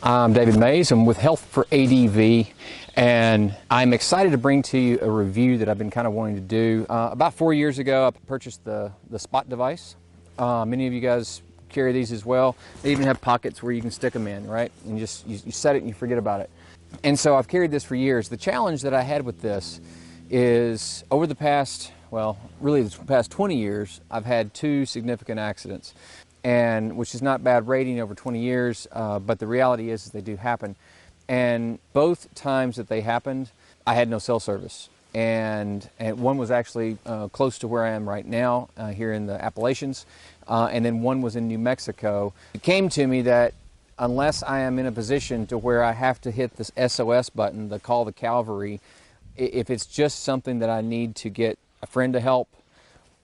I'm David Mays. I'm with Health for ADV, and I'm excited to bring to you a review that I've been kind of wanting to do. About 4 years ago, I purchased the Spot device. Many of you guys carry these as well. They even have pockets where you can stick them in, right? And you set it and you forget about it. And so I've carried this for years. The challenge that I had with this is over the past, well, really the past 20 years, I've had 2 significant accidents, and which is not bad rating over 20 years, but the reality is they do happen. And both times that they happened, I had no cell service. And one was actually close to where I am right now, here in the Appalachians, and then one was in New Mexico. It came to me that unless I am in a position to where I have to hit this SOS button, the call the cavalry, if it's just something that I need to get a friend to help,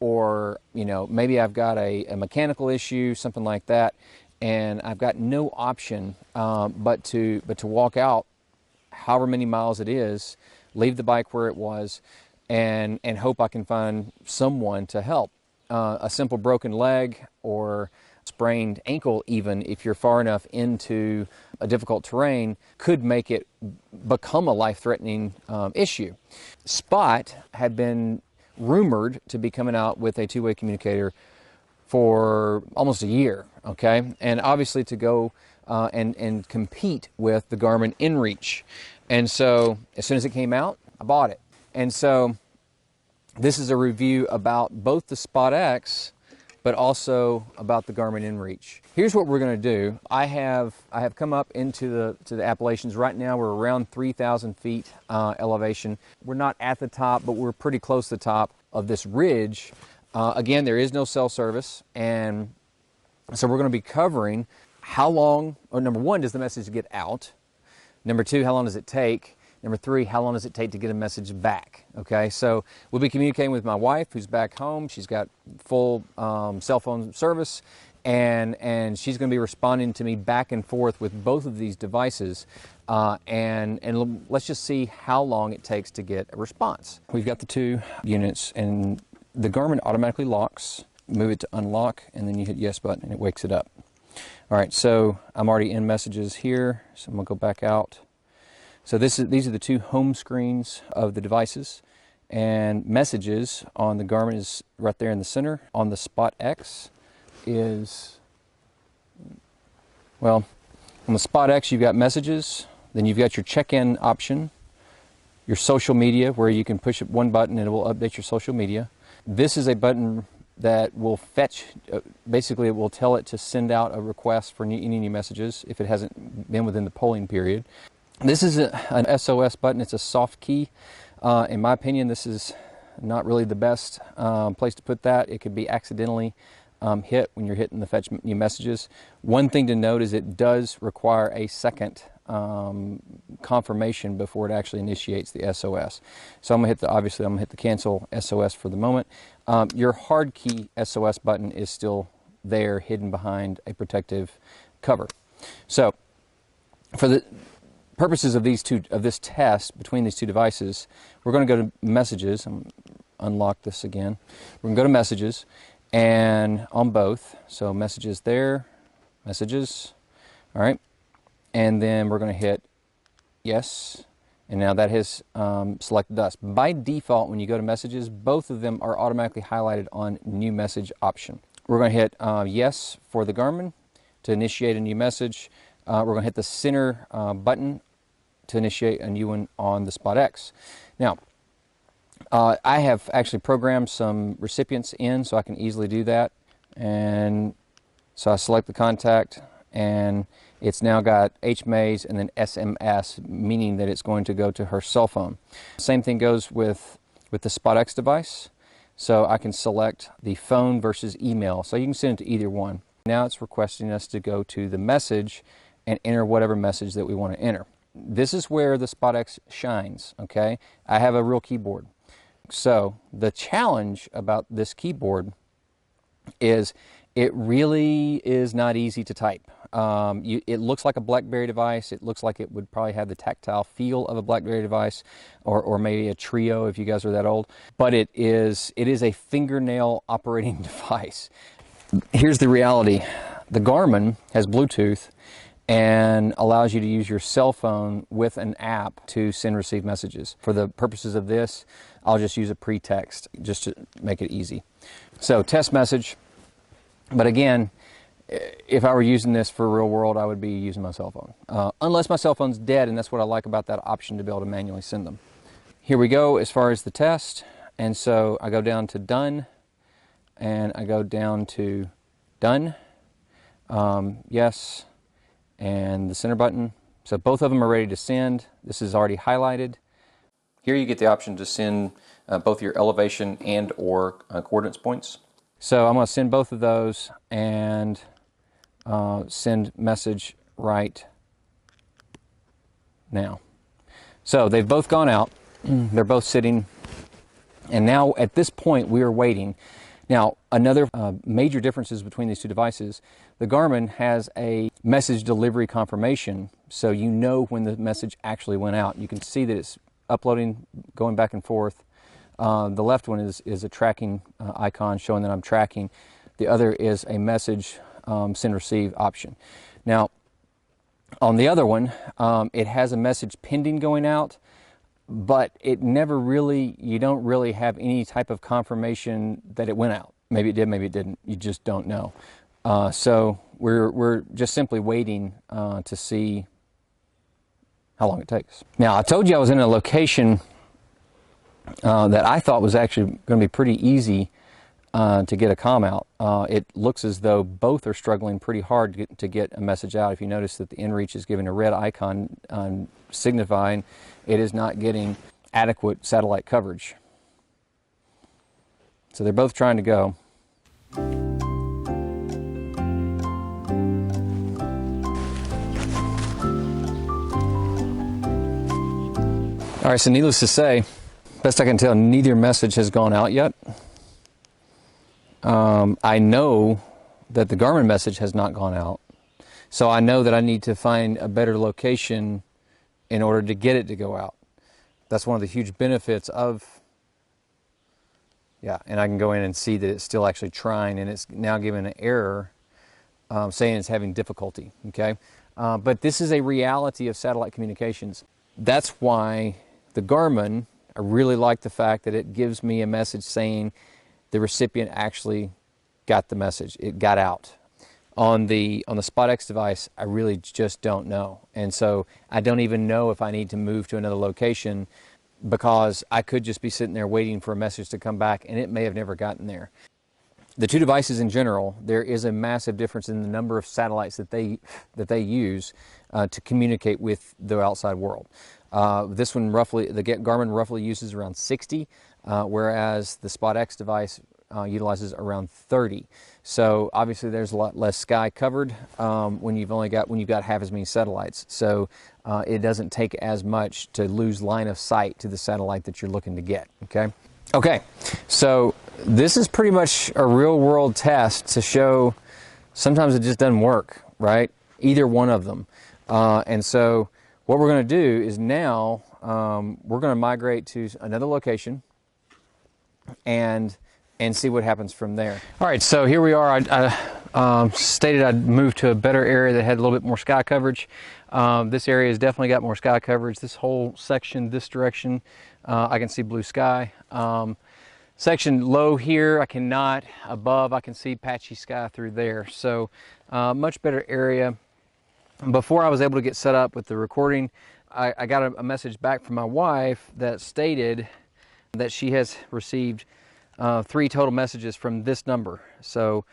or maybe I've got a mechanical issue, something like that, and I've got no option but to walk out however many miles it is, leave the bike where it was, and hope I can find someone to help. A simple broken leg or sprained ankle, even if you're far enough into a difficult terrain, could make it become a life-threatening issue. Spot had been rumored to be coming out with a two-way communicator for almost a year, okay? And obviously to go and compete with the Garmin InReach. And so as soon as it came out, I bought it. And so this is a review about both the Spot X, but also about the Garmin InReach. Here's what we're going to do. I have come up into the Appalachians. Right now we're around 3,000 feet elevation. We're not at the top, but we're pretty close to the top of this ridge. Again, there is no cell service, and so we're going to be covering how long, or number one, does the message get out? Number two, how long does it take? Number three, how long does it take to get a message back? Okay, so we'll be communicating with my wife, who's back home. She's got full cell phone service, and she's going to be responding to me back and forth with both of these devices, and let's just see how long it takes to get a response. We've got the 2 units, and the Garmin automatically locks. Move it to unlock, and then you hit yes button, and it wakes it up. All right, so I'm already in messages here, so I'm going to go back out. So these are the 2 home screens of the devices, and messages on the Garmin is right there in the center. On the Spot X is, well, on the Spot X you've got messages, then you've got your check-in option, your social media, where you can push one button and it will update your social media. This is a button that will fetch, basically it will tell it to send out a request for any new messages if it hasn't been within the polling period. This is an SOS button. It's a soft key. In my opinion, this is not really the best place to put that. It could be accidentally hit when you're hitting the fetch new messages. One thing to note is it does require a second confirmation before it actually initiates the SOS. So I'm gonna hit obviously I'm gonna hit the cancel SOS for the moment. Your hard key SOS button is still there, hidden behind a protective cover. So for the purposes of this test between these 2 devices, we're going to go to messages. Unlock this again. We're going to go to messages, and on both. So messages there, messages. All right, and then we're going to hit yes, and now that has selected us. By default, when you go to messages, both of them are automatically highlighted on new message option. We're going to hit yes for the Garmin to initiate a new message. We're going to hit the center button to initiate a new one on the Spot X. Now, I have actually programmed some recipients in so I can easily do that. And so I select the contact, and it's now got HMAs and then SMS, meaning that it's going to go to her cell phone. Same thing goes with the Spot X device. So I can select the phone versus email. So you can send it to either one. Now it's requesting us to go to the message and enter whatever message that we want to enter. This is where the Spot X shines, okay? I have a real keyboard. So the challenge about this keyboard is it really is not easy to type. It looks like a BlackBerry device. It looks like it would probably have the tactile feel of a BlackBerry device, or maybe a Trio if you guys are that old. But it is a fingernail operating device. Here's the reality. The Garmin has Bluetooth, and allows you to use your cell phone with an app to send and receive messages. For the purposes of this, I'll just use a pretext just to make it easy. So test message, but again, if I were using this for real world, I would be using my cell phone. Unless my cell phone's dead, and that's what I like about that option, to be able to manually send them. Here we go as far as the test, and so I go down to done, and I go down to done, yes, and the center button. So both of them are ready to send. This is already highlighted. Here you get the option to send both your elevation and or coordinates points. So I'm going to send both of those and send message right now. So they've both gone out. They're both sitting. And now at this point we are waiting. Now another major differences between these two devices, the Garmin has a message delivery confirmation, so you know when the message actually went out. You can see that it's uploading, going back and forth. The left one is a tracking icon showing that I'm tracking. The other is a message send receive option. Now on the other one, it has a message pending going out, but it never really, you don't really have any type of confirmation that it went out. Maybe it did, maybe it didn't. You just don't know. So we're just simply waiting to see how long it takes. Now I told you I was in a location that I thought was actually going to be pretty easy to get a comm out. It looks as though both are struggling pretty hard to get a message out. If you notice that the InReach is giving a red icon signifying it is not getting adequate satellite coverage. So they're both trying to go. All right, so needless to say, best I can tell, neither message has gone out yet. I know that the Garmin message has not gone out, so I know that I need to find a better location in order to get it to go out. That's one of the huge benefits of, yeah, and I can go in and see that it's still actually trying, and it's now giving an error saying it's having difficulty, okay? But this is a reality of satellite communications. That's why the Garmin, I really like the fact that it gives me a message saying the recipient actually got the message, it got out. On the SpotX device, I really just don't know. And so I don't even know if I need to move to another location, because I could just be sitting there waiting for a message to come back and it may have never gotten there. The two devices in general, there is a massive difference in the number of satellites that they use to communicate with the outside world. This one roughly, the Garmin roughly uses around 60, whereas the SpotX device utilizes around 30. So obviously there's a lot less sky covered when you've got half as many satellites. So it doesn't take as much to lose line of sight to the satellite that you're looking to get. Okay, so this is pretty much a real world test to show sometimes it just doesn't work, right? Either one of them. And so what we're going to do is now we're going to migrate to another location and see what happens from there. All right, so here we are. I stated I'd move to a better area that had a little bit more sky coverage. This area has definitely got more sky coverage. This whole section, this direction, I can see blue sky. Section low here, I cannot. Above, I can see patchy sky through there. So much better area. Before I was able to get set up with the recording, I got a message back from my wife that stated that she has received 3 total messages from this number. So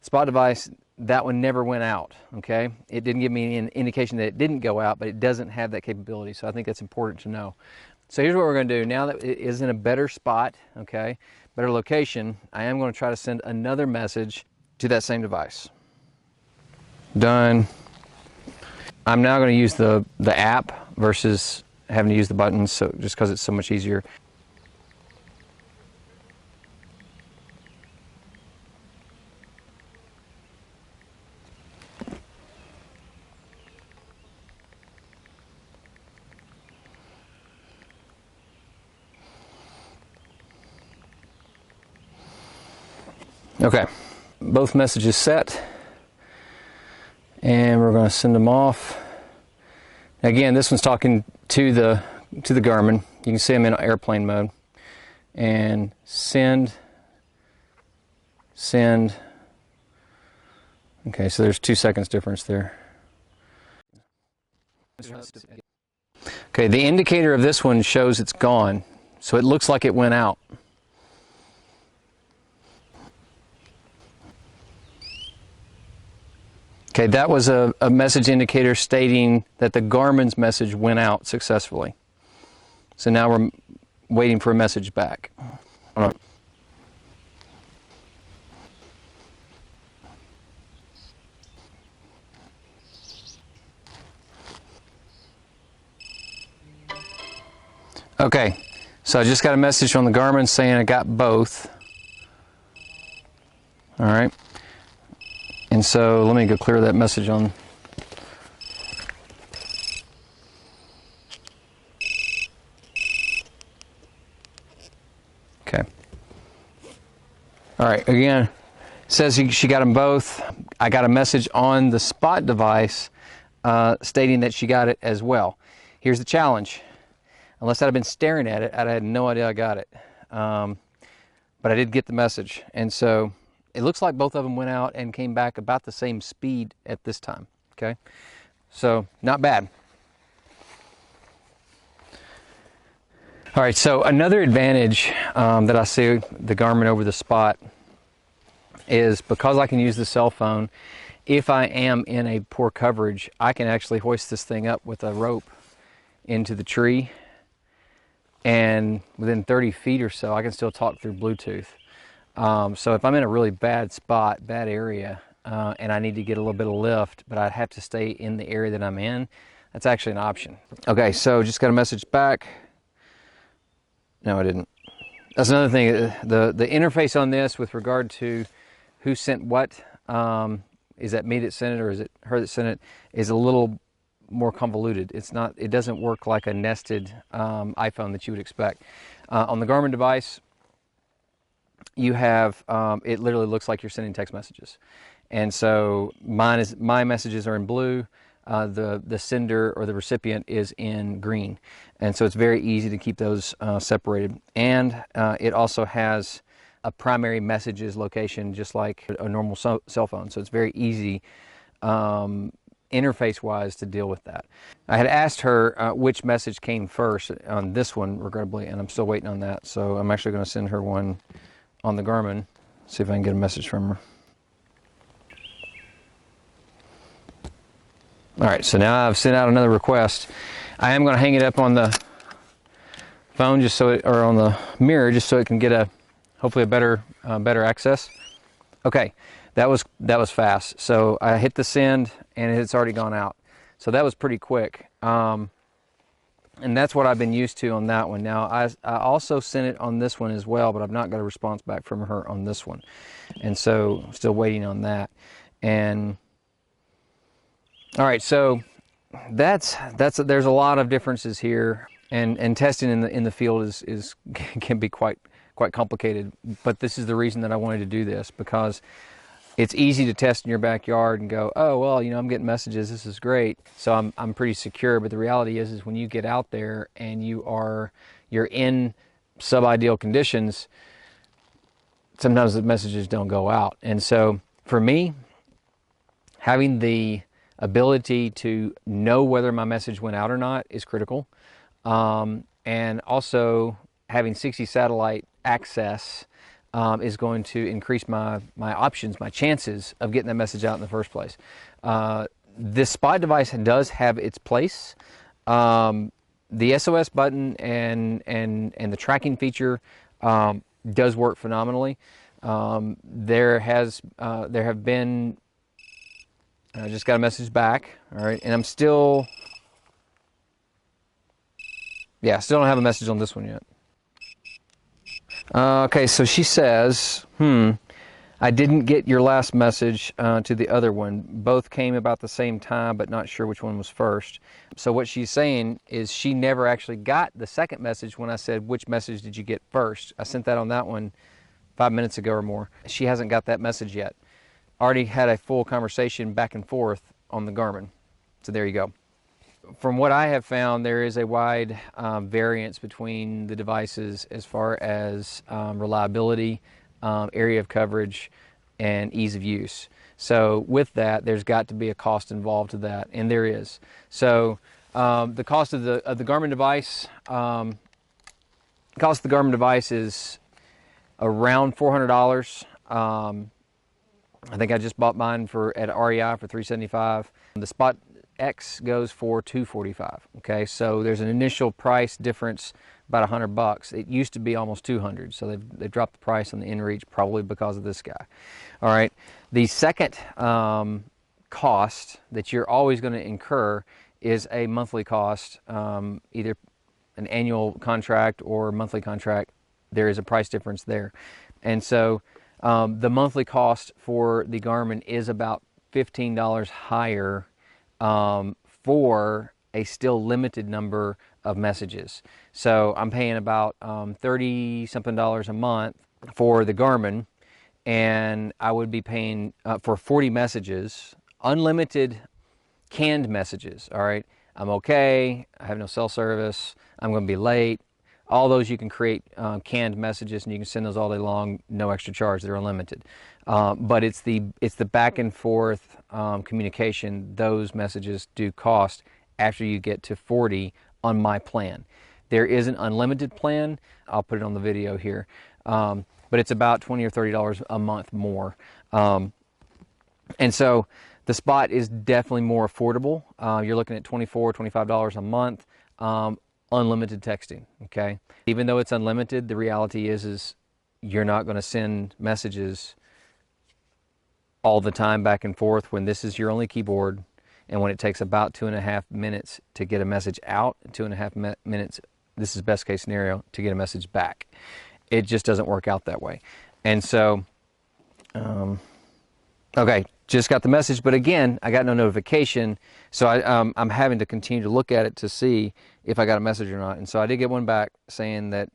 Spot device, that one never went out, okay? It didn't give me any indication that it didn't go out, but it doesn't have that capability, so I think that's important to know. So here's what we're going to do. Now that it is in a better spot, okay, better location, I am going to try to send another message to that same device. Done. I'm now going to use the app versus having to use the buttons, so just because it's so much easier. Okay, both messages set, And we're going to send them off. Again, this one's talking to the Garmin. You can see them in airplane mode. And send. Okay, so there's 2 seconds difference there. Okay, the indicator of this one shows it's gone, so it looks like it went out. Okay, that was a message indicator stating that the Garmin's message went out successfully. So now we're waiting for a message back. Okay, so I just got a message from the Garmin saying I got both. All right. And so let me go clear that message on. Okay. All right, again, it says she got them both. I got a message on the Spot device stating that she got it as well. Here's the challenge. Unless I'd have been staring at it, I'd have had no idea I got it. But I did get the message. And so it looks like both of them went out and came back about the same speed at this time, okay? So, not bad. All right, so another advantage that I see the Garmin over the Spot is because I can use the cell phone, if I am in a poor coverage, I can actually hoist this thing up with a rope into the tree, and within 30 feet or so, I can still talk through Bluetooth. So if I'm in a really bad spot, bad area, and I need to get a little bit of lift, but I'd have to stay in the area that I'm in, that's actually an option. Okay, so just got a message back. No, I didn't. That's another thing. The interface on this with regard to who sent what, is that me that sent it or is it her that sent it, is a little more convoluted. It doesn't work like a nested iPhone that you would expect. On the Garmin device, you have, it literally looks like you're sending text messages. And so my messages are in blue, the sender or the recipient is in green. And so it's very easy to keep those separated. And it also has a primary messages location just like a normal cell phone. So it's very easy interface-wise to deal with that. I had asked her which message came first on this one, regrettably, and I'm still waiting on that. So I'm actually going to send her one on the Garmin, see if I can get a message from her. All right, so now I've sent out another request. I am going to hang it up on the phone just so it, or on the mirror, just so it can get hopefully a better access. Okay, that was fast. So I hit the send and it's already gone out. So that was pretty quick. And that's what I've been used to on that one. Now, I also sent it on this one as well, but I've not got a response back from her on this one. And so I'm still waiting on that. And all right, so there's a lot of differences here, and testing in the field can be quite complicated. But this is the reason that I wanted to do this, because it's easy to test in your backyard and go, oh, well, you know, I'm getting messages, this is great, so I'm pretty secure. But the reality is when you get out there and you're in sub-ideal conditions, sometimes the messages don't go out. And so for me, having the ability to know whether my message went out or not is critical. And also having 60 satellite access is going to increase my options, my chances of getting that message out in the first place. This Spot device does have its place. The SOS button and the tracking feature does work phenomenally. There have been, I just got a message back, all right, and I'm still don't have a message on this one yet. Okay, so she says, I didn't get your last message to the other one. Both came about the same time, but not sure which one was first. So what she's saying is she never actually got the second message when I said, which message did you get first? I sent that on that one 5 minutes ago or more. She hasn't got that message yet. Already had a full conversation back and forth on the Garmin. So there you go. From what I have found, there is a wide variance between the devices as far as reliability, area of coverage, and ease of use. So with that, there's got to be a cost involved to that, and there is. So the cost of the Garmin device, is around $400. I think I just bought mine at REI for $375. The Spot X goes for $245. Okay, so there's an initial price difference, about $100. It used to be almost $200, so they've dropped the price on the InReach probably because of this guy. All right, the second cost that you're always going to incur is a monthly cost, either an annual contract or monthly contract. There is a price difference there, and so the monthly cost for the Garmin is about $15 higher for a still limited number of messages. So I'm paying about $30-something a month for the Garmin, and I would be paying for 40 messages, unlimited canned messages. All right, I'm okay, I have no cell service, I'm going to be late. All those you can create canned messages, and you can send those all day long, no extra charge. They're unlimited. But it's the back and forth communication. Those messages do cost after you get to 40 on my plan. There is an unlimited plan. I'll put it on the video here, but it's about $20 or $30 a month more. And so the Spot is definitely more affordable. You're looking at $24, $25 a month. Unlimited texting, okay? Even though it's unlimited, the reality is you're not going to send messages all the time back and forth when this is your only keyboard, and when it takes about 2.5 minutes to get a message out, 2.5 minutes, this is best case scenario, to get a message back. It just doesn't work out that way. And so, okay, just got the message, but again, I got no notification, so I'm having to continue to look at it to see if I got a message or not. And so I did get one back saying that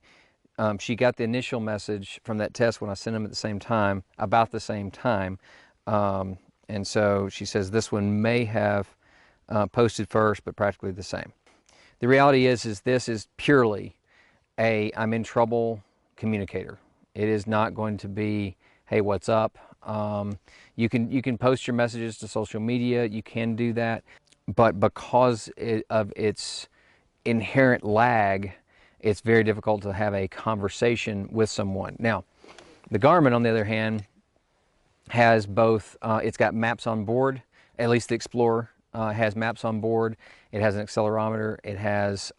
she got the initial message from that test when I sent them at the same time, about the same time. And so she says this one may have posted first, but practically the same. The reality is this is purely a I'm in trouble communicator. It is not going to be, hey, what's up? You can post your messages to social media, you can do that, but because of its inherent lag, it's very difficult to have a conversation with someone. Now, the Garmin, on the other hand, has both, it's got maps on board, at least the Explorer has maps on board. It has an accelerometer. It has,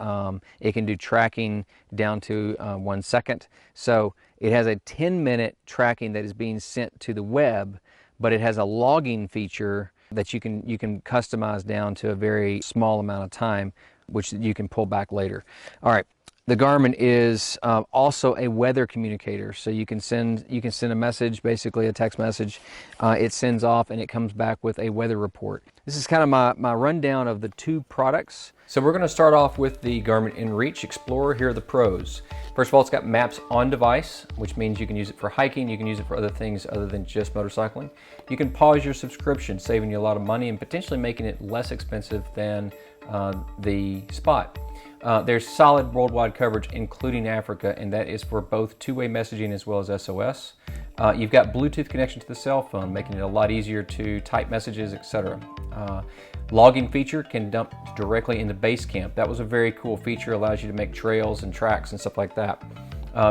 it can do tracking down to 1 second. So it has a 10-minute tracking that is being sent to the web, but it has a logging feature that you can customize down to a very small amount of time, which you can pull back later. All right. The Garmin is also a weather communicator, so you can send a message, basically a text message. It sends off and it comes back with a weather report. This is kind of my rundown of the two products. So we're going to start off with the Garmin InReach Explorer. Here are the pros. First of all, it's got maps on device, which means you can use it for hiking, you can use it for other things other than just motorcycling. You can pause your subscription, saving you a lot of money and potentially making it less expensive than the Spot. There's solid worldwide coverage, including Africa, and that is for both two-way messaging as well as SOS. You've got Bluetooth connection to the cell phone, making it a lot easier to type messages, etc. Logging feature can dump directly into Basecamp. That was a very cool feature, allows you to make trails and tracks and stuff like that.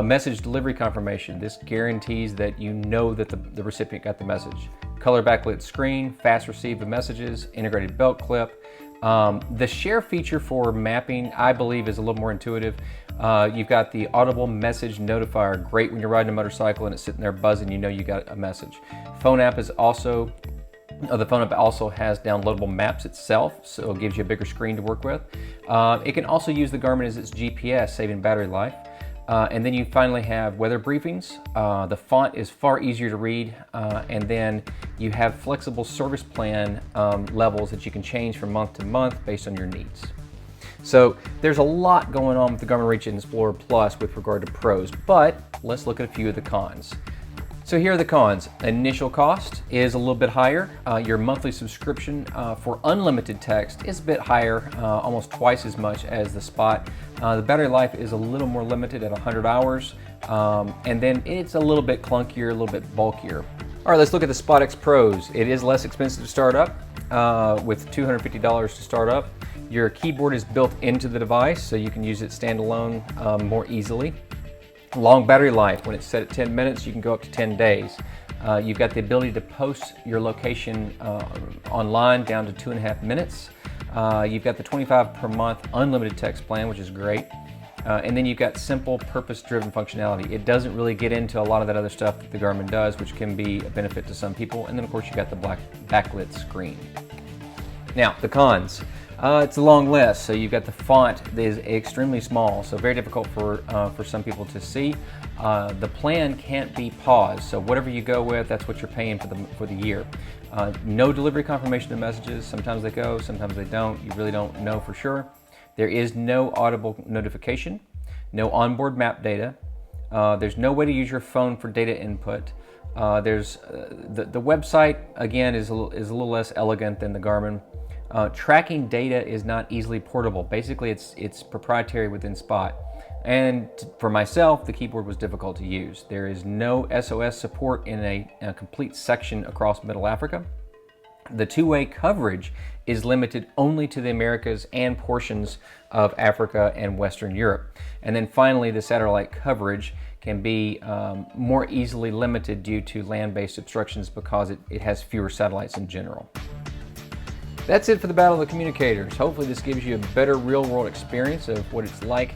Message delivery confirmation. This guarantees that you know that the recipient got the message. Color backlit screen, fast receive of messages, integrated belt clip. The share feature for mapping, I believe, is a little more intuitive. You've got the audible message notifier, great when you're riding a motorcycle and it's sitting there buzzing, you know you got a message. Phone app is also, the phone app also has downloadable maps itself, so it gives you a bigger screen to work with. It can also use the Garmin as its GPS, saving battery life. And then you finally have weather briefings. The font is far easier to read, and then you have flexible service plan levels that you can change from month to month based on your needs. So there's a lot going on with the Garmin InReach Explorer Plus with regard to pros, but let's look at a few of the cons. So here are the cons. Initial cost is a little bit higher. Your monthly subscription for unlimited text is a bit higher, almost twice as much as the Spot. The battery life is a little more limited at 100 hours, and then it's a little bit clunkier, a little bit bulkier. All right, let's look at the Spot X Pros. It is less expensive to start up, with $250 to start up. Your keyboard is built into the device, so you can use it standalone more easily. Long battery life. When it's set at 10 minutes, you can go up to 10 days. You've got the ability to post your location online down to 2.5 minutes. You've got the $25 per month unlimited text plan, which is great. And then you've got simple, purpose-driven functionality. It doesn't really get into a lot of that other stuff that the Garmin does, which can be a benefit to some people. And then, of course, you've got the black backlit screen. Now, the cons. It's a long list. So you've got the font that is extremely small, so very difficult for some people to see. The plan can't be paused, so whatever you go with, that's what you're paying for the year. No delivery confirmation of messages. Sometimes they go, sometimes they don't. You really don't know for sure. There is no audible notification, no onboard map data. There's no way to use your phone for data input. There's the website again is a little less elegant than the Garmin. Tracking data is not easily portable. Basically, it's proprietary within Spot. And for myself, the keyboard was difficult to use. There is no SOS support in a complete section across Middle Africa. The two-way coverage is limited only to the Americas and portions of Africa and Western Europe. And then finally, the satellite coverage can be more easily limited due to land-based obstructions because it has fewer satellites in general. That's it for the Battle of the Communicators. Hopefully this gives you a better real-world experience of what it's like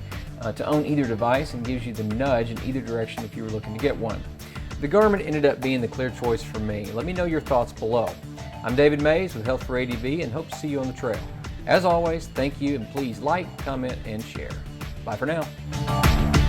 to own either device and gives you the nudge in either direction if you were looking to get one. The Garmin ended up being the clear choice for me. Let me know your thoughts below. I'm David Mays with Health for ADV and hope to see you on the trail. As always, thank you and please like, comment, and share. Bye for now.